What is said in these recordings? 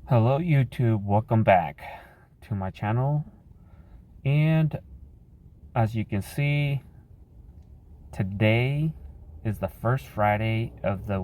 Hello YouTube, welcome back to my channel. And as you can see, today is the first Friday of the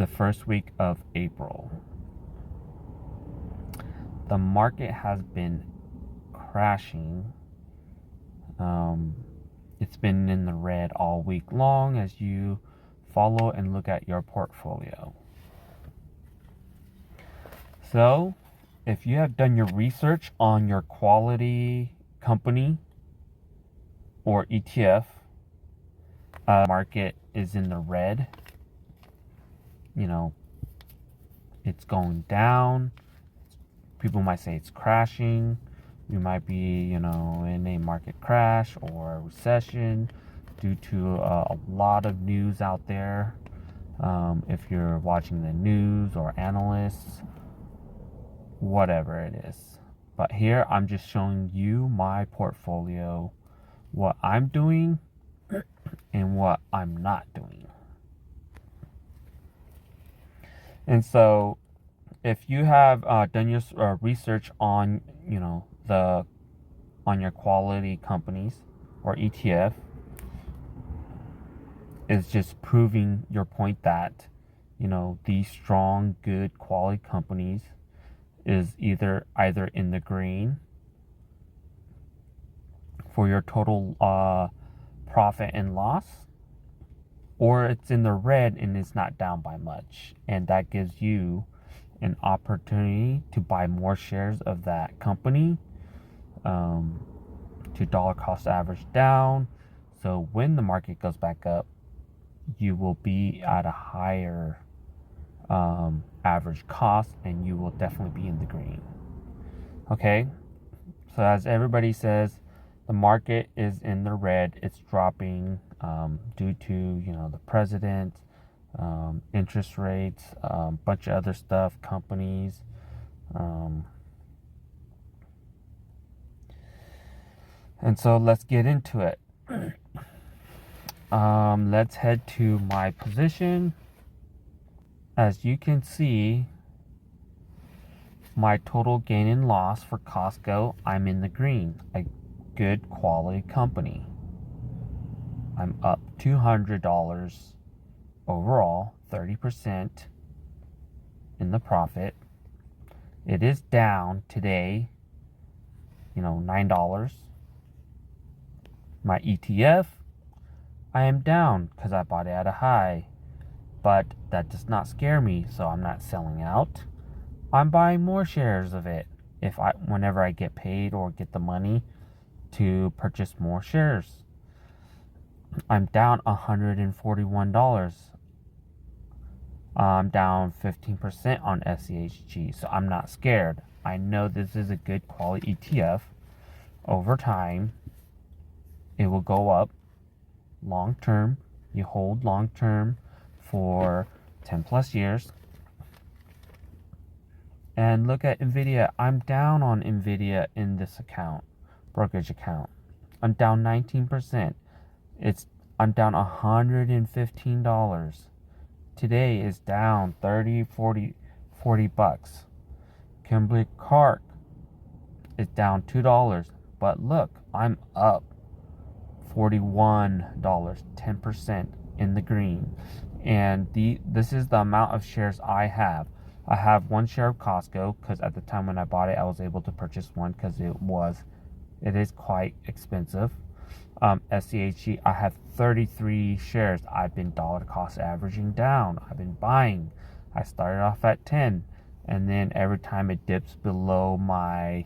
first week of April. The market has been crashing. It's been in the red all week long as you follow and look at your portfolio. So, if you have done your research on your quality company or ETF, market is in the red. It's going down. People might say it's crashing. We might be, in a market crash or a recession due to a lot of news out there. If you're watching the news or analysts, whatever it is. But here I'm just showing you my portfolio, what I'm doing and what I'm not doing. And so if you have done your research on on your quality companies or ETF, it's just proving your point that these strong, good quality companies is either in the green for your total profit and loss, or it's in the red and it's not down by much, and that gives you an opportunity to buy more shares of that company to dollar cost average down. So when the market goes back up, you will be at a higher average cost, and you will definitely be in the green. Okay, so as everybody says, the market is in the red. It's dropping due to the president, interest rates, bunch of other stuff, companies. And so let's get into it. Let's head to my position. As you can see, my total gain and loss for Costco, I'm in the green. A good quality company. I'm up $200 overall, 30% in the profit. It is down today, $9. My ETF, I am down because I bought it at a high, but that does not scare me, so I'm not selling out. I'm buying more shares of it whenever I get paid or get the money to purchase more shares. I'm down $141. I'm down 15% on SCHG, so I'm not scared. I know this is a good quality ETF. Over time, it will go up long term. You hold long term for 10 plus years. And look at Nvidia. I'm down on Nvidia in this account, brokerage account. I'm down 19%. I'm down $115. Today is down 30, 40 bucks. Kimberly Clark is down $2. But look, I'm up $41, 10% in the green. And this is the amount of shares I have. I have one share of Costco because at the time when I bought it, I was able to purchase one because it is quite expensive. SCHG, I have 33 shares. I've been dollar cost averaging down. I've been buying. I started off at 10, and then every time it dips below my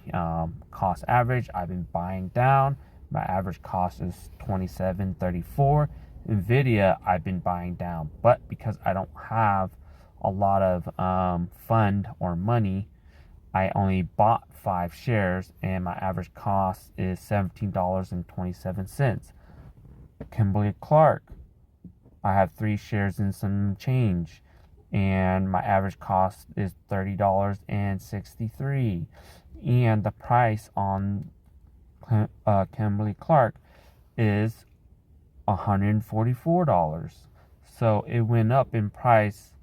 cost average, I've been buying down. My average cost is $27.34. Nvidia, I've been buying down, but because I don't have a lot of fund or money, I only bought 5 shares, and my average cost is $17.27. Kimberly Clark, I have 3 shares and some change, and my average cost is $30.63. And the price on Kimberly Clark is $144. So it went up in price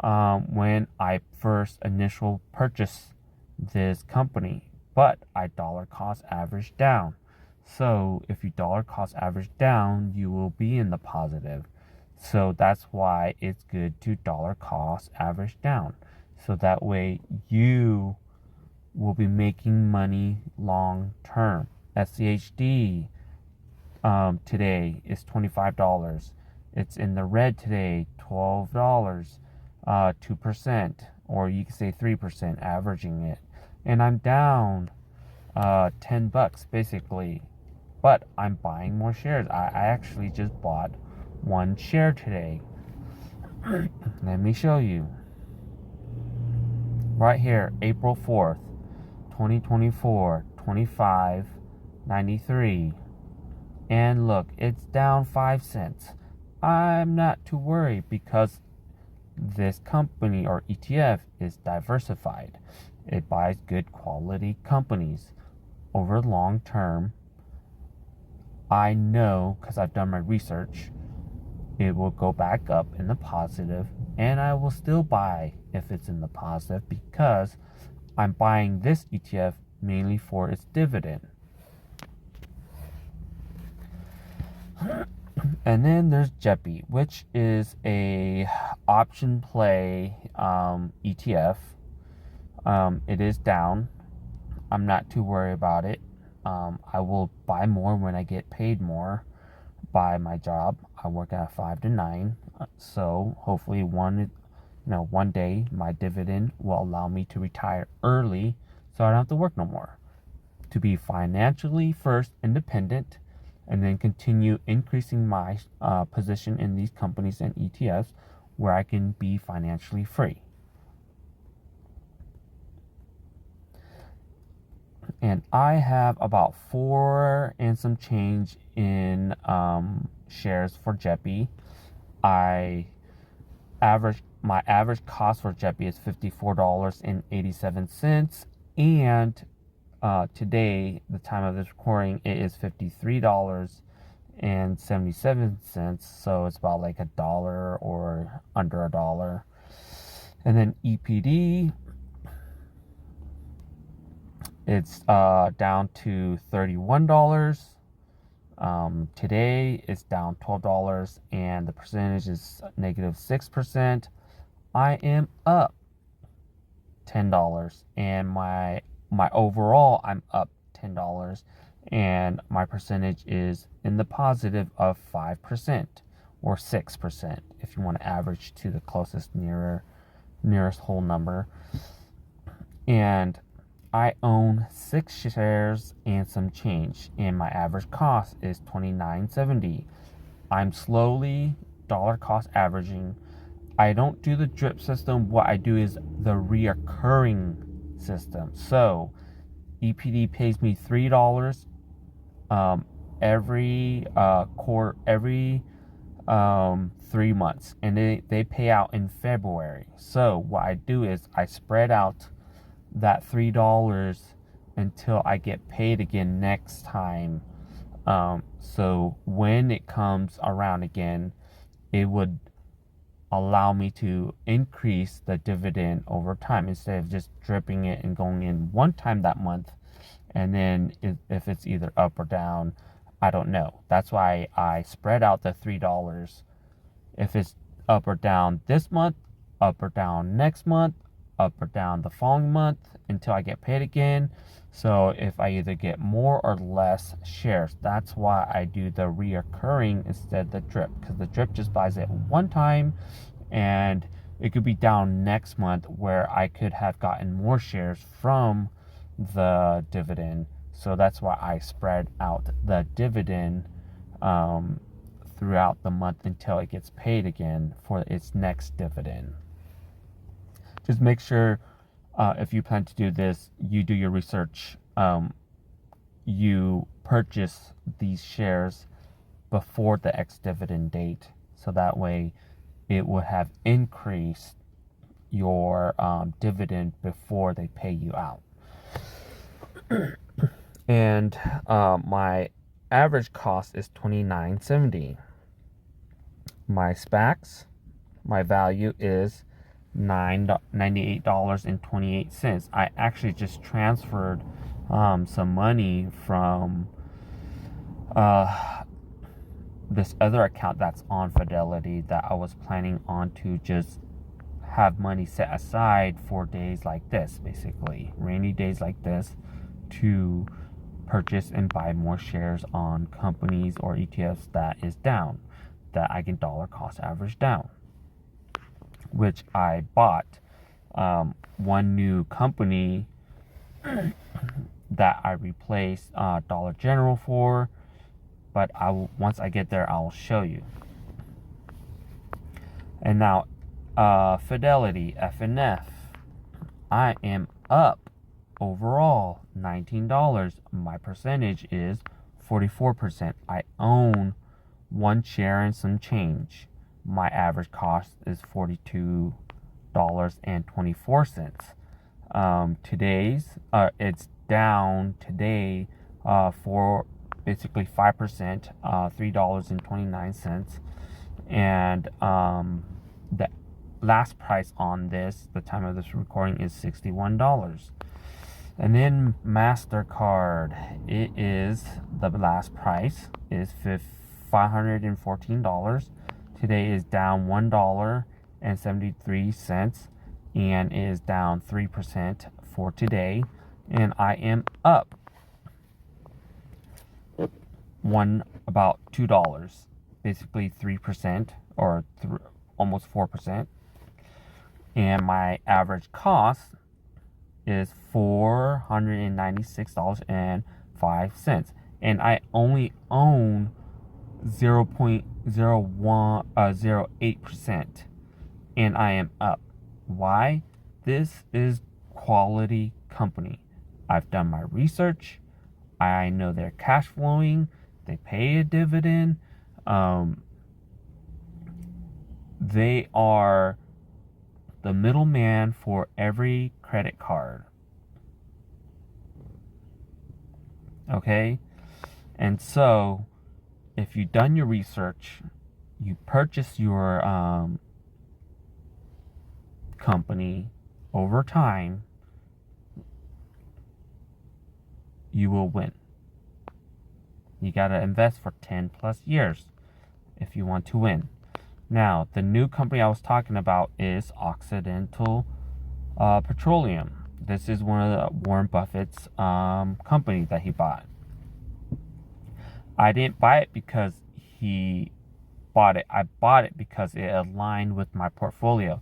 when I first initial purchased this company, but I dollar cost average down. So if you dollar cost average down, you will be in the positive. So that's why it's good to dollar cost average down. So that way you will be making money long term. SCHD today is $25. It's in the red today, $12, 2%, or you can say 3%, averaging it. And I'm down $10 basically, but I'm buying more shares. I actually just bought one share today. Let me show you. Right here, April 4th, 2024, 25.93. And look, it's down 5 cents. I'm not too worried because this company or ETF is diversified. It buys good quality companies over long term. I know because I've done my research, it will go back up in the positive, and I will still buy if it's in the positive because I'm buying this ETF mainly for its dividend. And then there's JEPI, which is a option play ETF. It is down. I'm not too worried about it. I will buy more when I get paid more by my job. I work at 5 to 9, so hopefully one day my dividend will allow me to retire early, so I don't have to work no more. To be financially first independent, and then continue increasing my position in these companies and ETFs where I can be financially free. And I have about 4 and some change in shares for JEPI. My average cost for JEPI is $54.87, and today, the time of this recording, it is $53.77. So it's about like $1 or under $1. And then EPD, it's down to $31. Today it's down $12, and the percentage is -6%. I am up $10, and my overall, I'm up $10, and my percentage is in the positive of 5% or 6% if you want to average to the closest nearest whole number. And I own 6 shares and some change, and my average cost is $29.70. I'm slowly dollar cost averaging. I don't do the drip system. What I do is the reoccurring system. So EPD pays me $3 every quarter, every 3 months, and they pay out in February. So what I do is I spread out that $3 until I get paid again next time. So when it comes around again, it would allow me to increase the dividend over time instead of just dripping it and going in one time that month, and then if it's either up or down, I don't know. That's why I spread out the $3. If it's up or down this month, up or down next month, up or down the following month until I get paid again. So if I either get more or less shares, that's why I do the reoccurring instead of the drip, because the drip just buys it one time, and it could be down next month where I could have gotten more shares from the dividend. So that's why I spread out the dividend throughout the month until it gets paid again for its next dividend. Just make sure if you plan to do this, you do your research. You purchase these shares before the ex-dividend date, so that way it would have increased your dividend before they pay you out. And my average cost is $29.70. My SPACs, my value is $98.28. I actually just transferred some money from this other account that's on Fidelity that I was planning on to just have money set aside for days like this, basically rainy days like this, to purchase and buy more shares on companies or ETFs that is down, that I can dollar cost average down, which I bought one new company that I replaced Dollar General for, but once I get there, I'll show you. And now Fidelity, FNF, I am up overall $19. My percentage is 44%. I own one share and some change. My average cost is $42.24. It's down today for basically 5%, $3.29. And the last price on this, the time of this recording, is $61. And then MasterCard, it is, the last price is $514. Today is down $1.73, and it is down 3% for today. And I am up about $2, basically 3%, or almost 4%. And my average cost is $496.05. And I only own 0.08%. And I am up. Why? This is quality company. I've done my research. I know they're cash flowing. They pay a dividend. They are the middleman for every credit card. Okay? And so, if you've done your research, you purchase your company over time, you will win. You gotta invest for 10 plus years if you want to win. Now, the new company I was talking about is Occidental Petroleum. This is one of Warren Buffett's company that he bought. I didn't buy it because he bought it. I bought it because it aligned with my portfolio.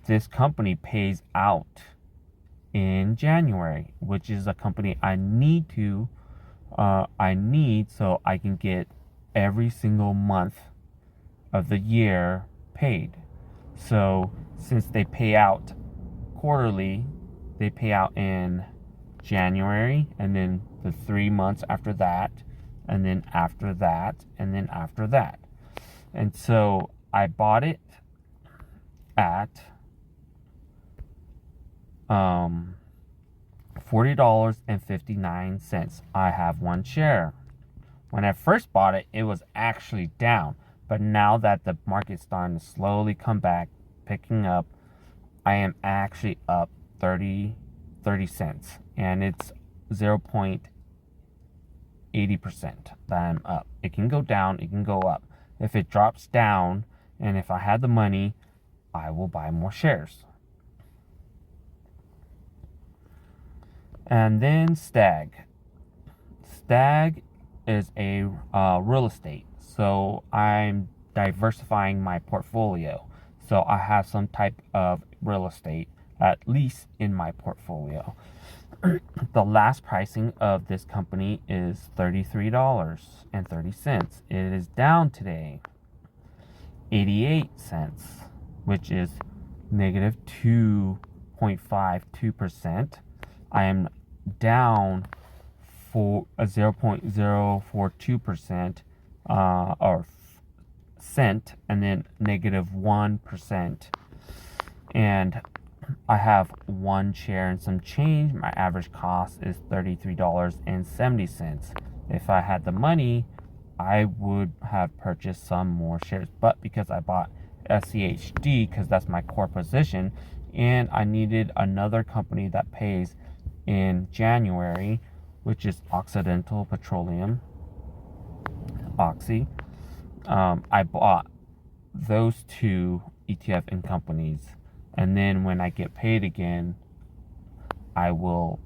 This company pays out in January, which is a company I need so I can get every single month of the year paid. So since they pay out quarterly, they pay out in January, and then the 3 months after that, and then after that, and then after that. And so I bought it at $40.59. I have one share. When I first bought it, it was actually down. But now that the market's starting to slowly come back, picking up, I am actually up 30 cents. And it's 0.80% that I'm up. It can go down, it can go up. If it drops down, and if I had the money, I will buy more shares. And then Stag. Stag is a real estate. So I'm diversifying my portfolio. So I have some type of real estate, at least in my portfolio. The last pricing of this company is $33.30. It is down today 88 cents, which is negative 2.52%. I am down for a 0.042% or cent, and then negative 1%. And I have one share and some change. My average cost is $33.70. If I had the money, I would have purchased some more shares, but because I bought SCHD because that's my core position, and I needed another company that pays in January, which is Occidental Petroleum, Oxy. I bought those two ETF in companies, and then when I get paid again, I will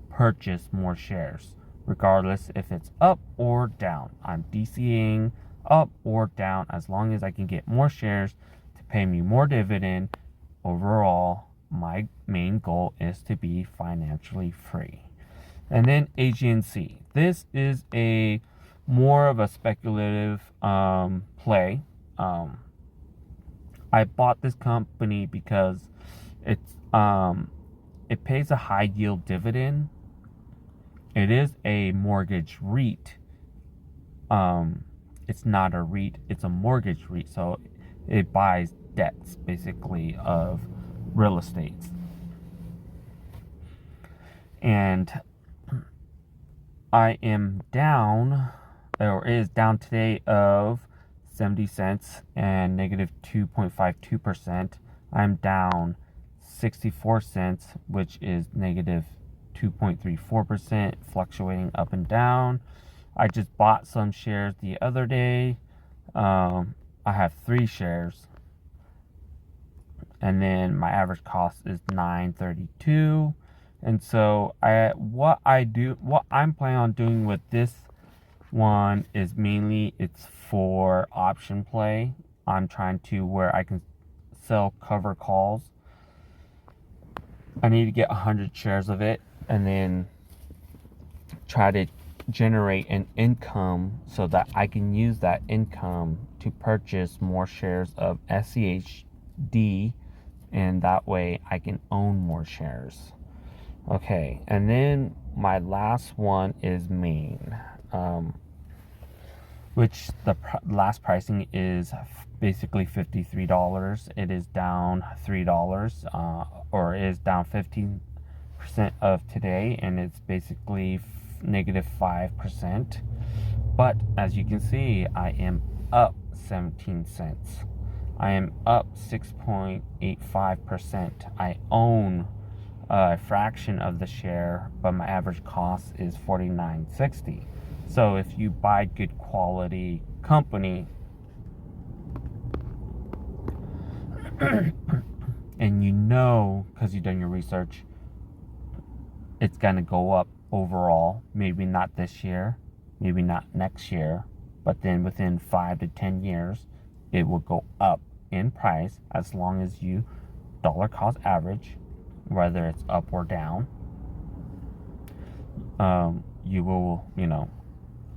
purchase more shares, regardless if it's up or down. I'm DCing up or down as long as I can get more shares to pay me more dividend. Overall, my main goal is to be financially free. And then AGNC. This is a more of a speculative play. I bought this company because it's it pays a high yield dividend. It is a mortgage REIT. It's not a REIT, it's a mortgage REIT. So it buys debts basically of real estate. And I am down, or is down today, of 70 cents and negative 2.52%. I'm down 64 cents, which is negative 2.34%, fluctuating up and down. I just bought some shares the other day. I have 3 shares, and then my average cost is $9.32. And so what I'm planning on doing with this one is mainly it's for option play. I'm trying to where I can sell cover calls. I need to get 100 shares of it and then try to generate an income so that I can use that income to purchase more shares of SCHD, and that way I can own more shares. Okay, and then my last one is Maine, which the last pricing is basically $53. It is down $3, or is down 15% of today, and it's basically negative 5%. But as you can see, I am up 17 cents. I am up 6.85%. I own a fraction of the share, but my average cost is $49.60. So if you buy good quality company and you know, because you've done your research, it's going to go up overall. Maybe not this year, maybe not next year, but then within 5 to 10 years, it will go up in price as long as you dollar cost average, whether it's up or down. You will,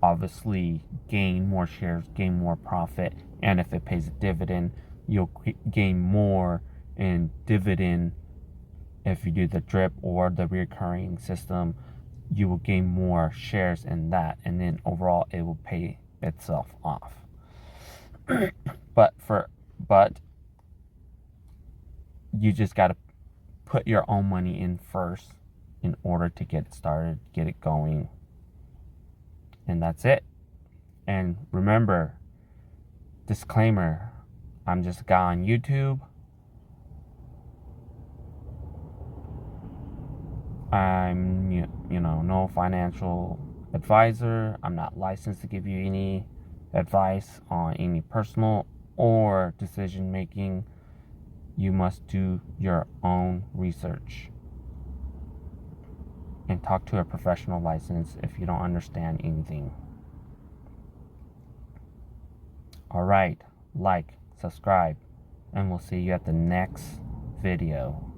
obviously gain more shares, gain more profit, and if it pays a dividend, you'll gain more in dividend. If you do the drip or the recurring system, you will gain more shares in that, and then overall it will pay itself off. but you just got to put your own money in first in order to get it started, get it going. And that's it. And remember, disclaimer, I'm just a guy on YouTube. I'm, no financial advisor. I'm not licensed to give you any advice on any personal or decision making. You must do your own research and talk to a professional license if you don't understand anything. Alright, like, subscribe, and we'll see you at the next video.